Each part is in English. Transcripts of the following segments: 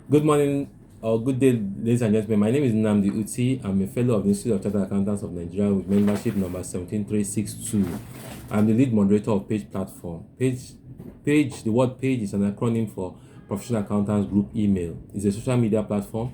Good morning or good day, ladies and gentlemen. My name is Nnamdi Uti. I'm a fellow of the Institute of Chartered Accountants of Nigeria with membership number 17362. I'm the lead moderator of Page Platform. The word Page is an acronym for Professional Accountants Group Email. It's a social media platform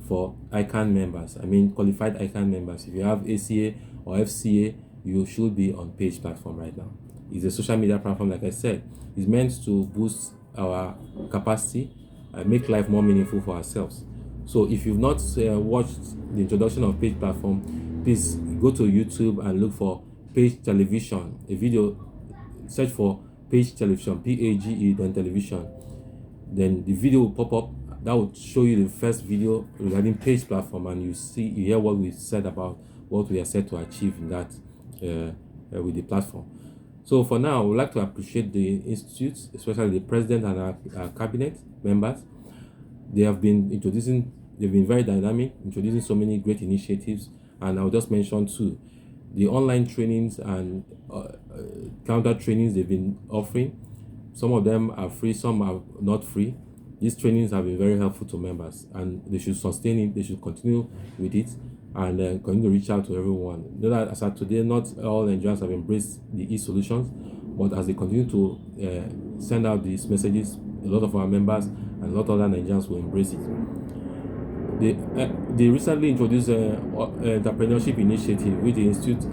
for ICAN members. Qualified ICAN members. If you have ACA or FCA, you should be on Page Platform right now. It's a social media platform, like I said. It's meant to boost our capacity and make life more meaningful for ourselves. So if you've not watched the introduction of Page Platform, please go to YouTube and look for Page Television, a video, search for Page Television, PAGE, then television. Then the video will pop up. That will show you the first video regarding Page Platform, and you hear what we said about what we are set to achieve in that with the platform. So for now, I would like to appreciate the institute, especially the president and our cabinet members. They've been very dynamic, introducing so many great initiatives. And I'll just mention two: the online trainings and counter trainings they've been offering. Some of them are free, some are not free. These trainings have been very helpful to members, and they should sustain it. They should continue with it, and continue to reach out to everyone. Know that as of today, not all Nigerians have embraced the e-solutions, but as they continue to send out these messages, a lot of our members and a lot of other Nigerians will embrace it. They recently introduced entrepreneurship initiative, which the institute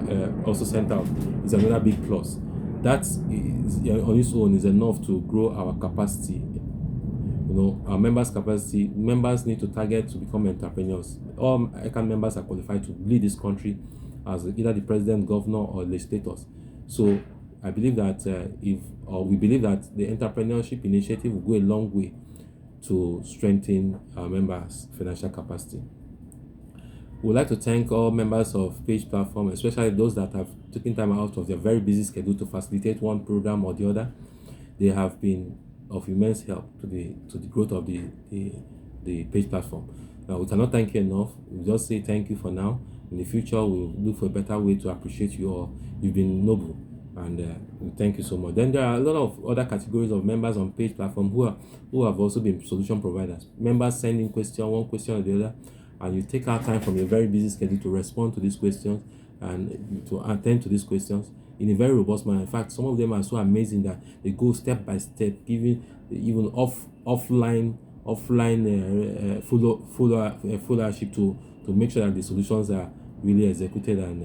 also sent out. It's another big plus. That is on its own is enough to grow our capacity. Our members' capacity. Members need to target to become entrepreneurs. All ICAN members are qualified to lead this country as either the president, governor, or legislators. So I believe that we believe that the entrepreneurship initiative will go a long way to strengthen our members' financial capacity. We would like to thank all members of Page Platform, especially those that have taken time out of their very busy schedule to facilitate one program or the other. They have been of immense help to the growth of the Page Platform. Now, we cannot thank you enough. We'll just say thank you for now. In the future, we'll look for a better way to appreciate you all. You've been noble, and we thank you so much. Then there are a lot of other categories of members on Page Platform who have also been solution providers. Members sending one question or the other, and you take out time from your very busy schedule to respond to these questions and to attend to these questions in a very robust manner. In fact, some of them are so amazing that they go step by step, giving even offline followership to make sure that the solutions are really executed and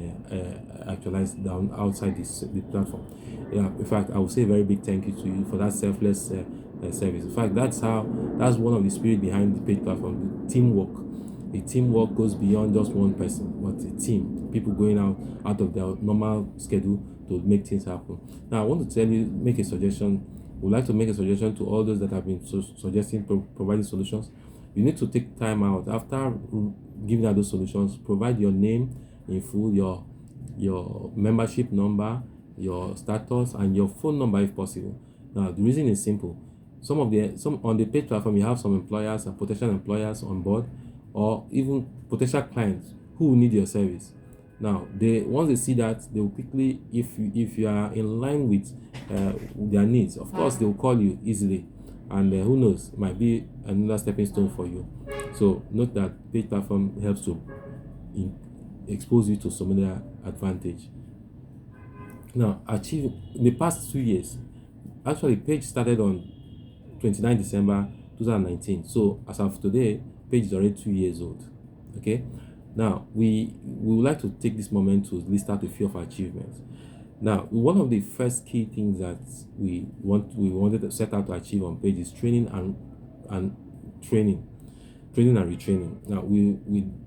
actualized down outside the platform. Yeah, in fact, I would say a very big thank you to you for that selfless service. In fact, that's one of the spirit behind the Page Platform, the teamwork. The teamwork goes beyond just one person, but a team, people going out of their normal schedule to make things happen. Now, I want to make a suggestion. Would like to make a suggestion to all those that have been providing solutions. You need to take time out after giving out those solutions. Provide your name in full, your membership number, your status, and your phone number if possible. Now, the reason is simple. Some on the Page Platform, you have some employers and potential employers on board, or even potential clients who will need your service. Now, once they see that, they will quickly, if you are in line with their needs, of course they will call you easily, and who knows, it might be another stepping stone for you. So note that Page Platform helps to expose you to some other advantage. Now, in the past 2 years, actually Page started on 29 December 2019. So as of today, Page is already 2 years old. Okay. Now we would like to take this moment to list out a few of our achievements. Now, one of the first key things that we wanted to set out to achieve on Page is training and retraining. Now we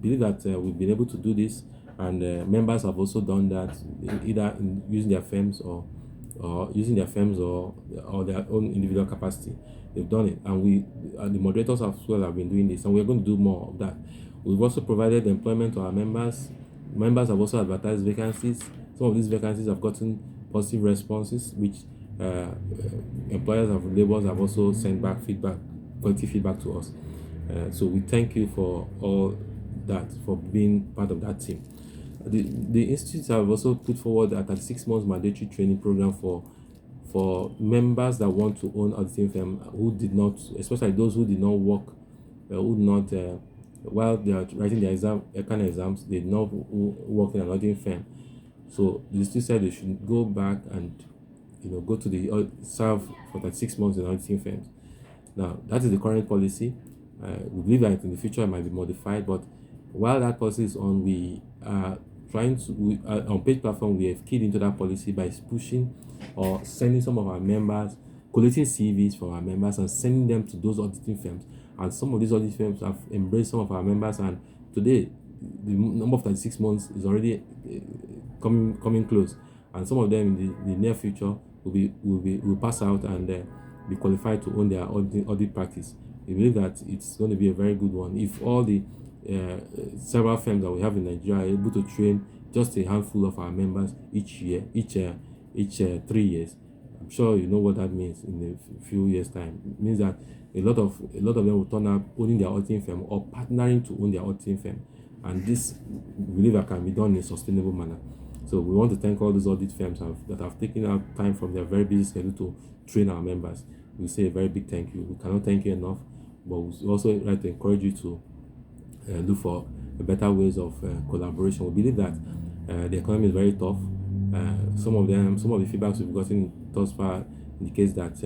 believe that we've been able to do this, and members have also done that either using their firms or their own individual capacity. They've done it, and the moderators as well have been doing this, and we're going to do more of that. We've also provided employment to our members. Members have also advertised vacancies. Some of these vacancies have gotten positive responses, which employers and laborers have also sent back quality feedback to us. So we thank you for all that, for being part of that team. The institutes have also put forward a 36 months mandatory training program for members that want to own auditing firm who did not, especially those who did not work would not, while they are writing their ICAN exams, they did not work in an auditing firm. So the institute said they should go back and go to the serve for 36 months in auditing firms. Now that is the current policy. We believe that in the future it might be modified, but while that policy is on, we are trying to on page platform we have keyed into that policy by pushing or sending some of our members, collating CVs from our members and sending them to those auditing firms. And some of these auditing firms have embraced some of our members, and today the number of 36 months is already coming close, and some of them in the near future will pass out and be qualified to own their audit practice. We believe that it's going to be a very good one if all the several firms that we have in Nigeria are able to train just a handful of our members each year, each 3 years. I'm sure you know what that means in a few years' time. It means that a lot of them will turn up owning their auditing firm or partnering to own their auditing firm, and this we believe that can be done in a sustainable manner. So we want to thank all those audit firms that have taken out time from their very busy schedule to train our members. We say a very big thank you. We cannot thank you enough, but we also like to encourage you to look for better ways of collaboration. We believe that the economy is very tough. Some of the feedbacks we've gotten thus far indicates that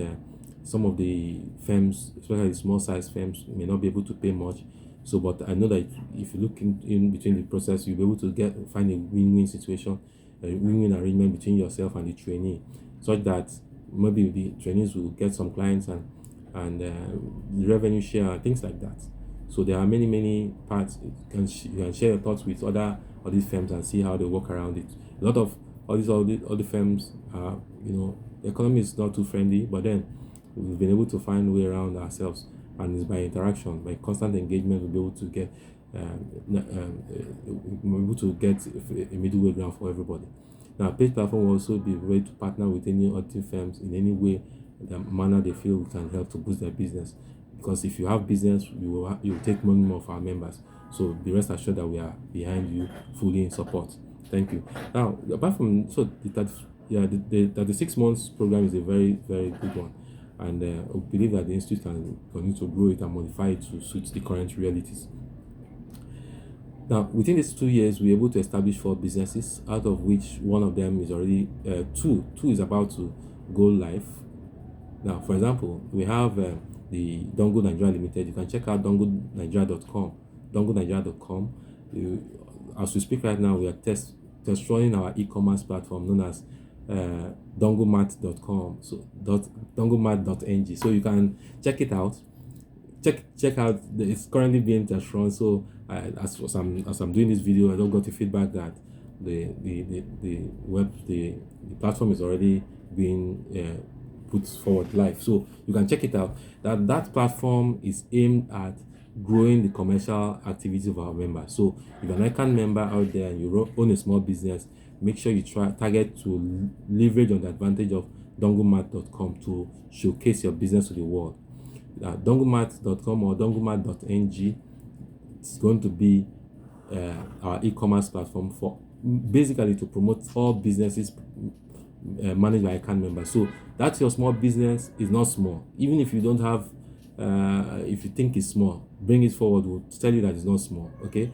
some of the firms, especially small size firms, may not be able to pay much. So, but I know that if you look in between the process, you'll be able to find a win-win situation, a win-win arrangement between yourself and the trainee, such that maybe the trainees will get some clients and the revenue share and things like that. So there are many parts. You can share your thoughts with other audit firms and see how they work around it. A lot of all these audit firms are, the economy is not too friendly, but then we've been able to find a way around ourselves, and it's by interaction, by constant engagement, we'll be able to get a middle way ground for everybody. Now, page platform will also be ready to partner with any auditing firms in any way, the manner they feel we can help to boost their business. Because if you have business, you will take money of our members. So be rest assured that we are behind you fully in support. Thank you. Now, apart from the 36 months program is a very, very good one, and we believe that the institute can continue to grow it and modify it to suit the current realities. Now, within these 2 years, we're able to establish 4 businesses, out of which one of them is already two is about to go live. Now, for example, we have the Dongo Nigeria Limited. You can check out dongonigeria.com. dongonigeria.com. As we speak right now, we are test running our e-commerce platform known as dongomat.com. So dongomat.ng. So you can check it out. Check out. It's currently being test run. So as I'm doing this video, I don't got the feedback that the platform is already being put forward live. So you can check it out. That platform is aimed at growing the commercial activity of our members. So if you're an ICAN member out there and you own a small business, make sure you target to leverage on the advantage of dongomat.com to showcase your business to the world. Dongomat.com or dongomat.ng is going to be our e-commerce platform for basically to promote all businesses managed by ICAN members. So that's your small business is not small. Even if you don't have, if you think it's small, bring it forward. We'll tell you that it's not small. Okay.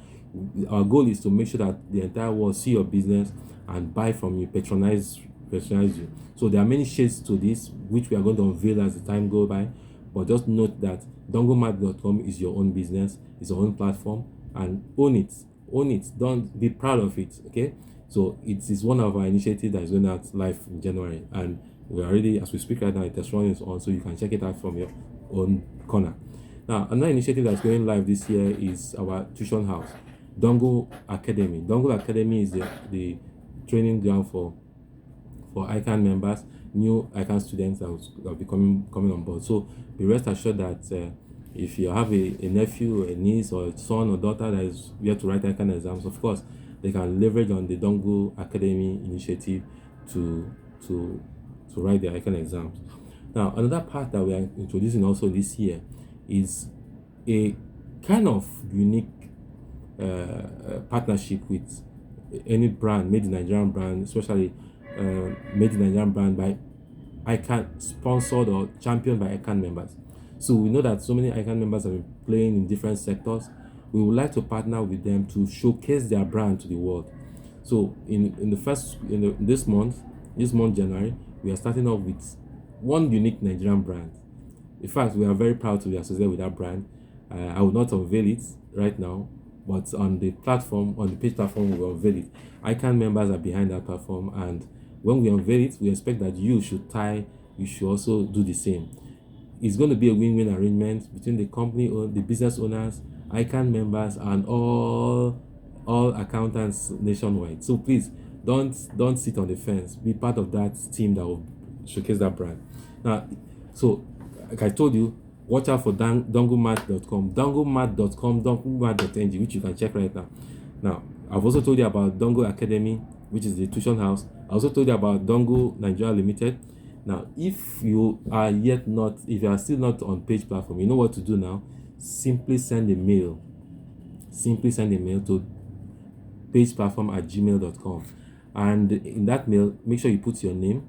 Our goal is to make sure that the entire world see your business and buy from you, patronize you. So there are many shades to this, which we are going to unveil as the time goes by. But just note that dongomat.com is your own business, it's your own platform, and own it. Don't be proud of it. Okay. So it is one of our initiatives that is going out live in January, and we're already, as we speak right now, the test run is on, so you can check it out from your own corner. Now, another initiative that's going live this year is our tuition house, Dongo Academy. Dongo Academy is the training ground for ICAN members, new ICAN students that will be coming on board. So be rest assured that if you have a nephew, a niece, or a son or daughter that is yet to write ICAN exams, of course, they can leverage on the Dongo Academy initiative to write their ICAN exams. Now, another part that we are introducing also this year is a kind of unique partnership with any brand, made in Nigerian brand, especially made in Nigerian brand by ICAN, sponsored or championed by ICAN members. So we know that so many ICAN members have been playing in different sectors. We would like to partner with them to showcase their brand to the world. So this month January, we are starting off with one unique Nigerian brand. In fact, we are very proud to be associated with that brand. I will not unveil it right now, but on the page platform, we will unveil it. ICAN members are behind that platform, and when we unveil it, we expect that you should also do the same. It's going to be a win-win arrangement between the company or the business owners, ICAN members, and all accountants nationwide. So please don't sit on the fence. Be part of that team that will showcase that brand. Now, so like I told you, watch out for donglemat.com, donglemat.ng, which you can check right now. Now, I've also told you about Dongle Academy, which is the tuition house. I also told you about Dongle Nigeria Limited. Now, if you are still not on page platform, you know what to do now. Simply send a mail to pageplatform@gmail.com, and in that mail, make sure you put your name,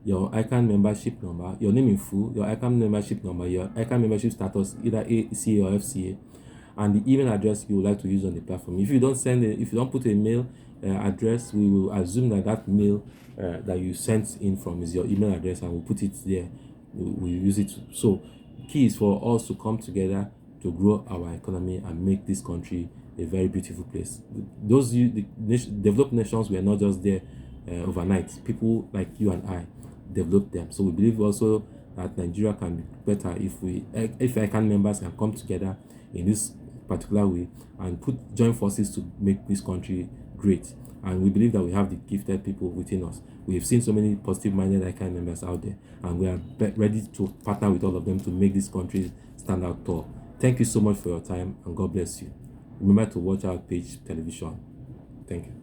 your ICAN membership number, your name in full, your ICAN membership number, your ICAN membership status, either ACA or FCA, and the email address you would like to use on the platform. If you don't put a mail address, we will assume that mail that you sent in from is your email address, and we'll put it there. We'll use it. So key is for us to come together to grow our economy and make this country a very beautiful place. The developed nations were not just there overnight. People like you and I developed them. So we believe also that Nigeria can be better if ICAN members can come together in this particular way and join forces to make this country great. And we believe that we have the gifted people within us. We have seen so many positive-minded ICAN members out there, and we are ready to partner with all of them to make this country stand out tall. Thank you so much for your time, and God bless you. Remember to watch our page television. Thank you.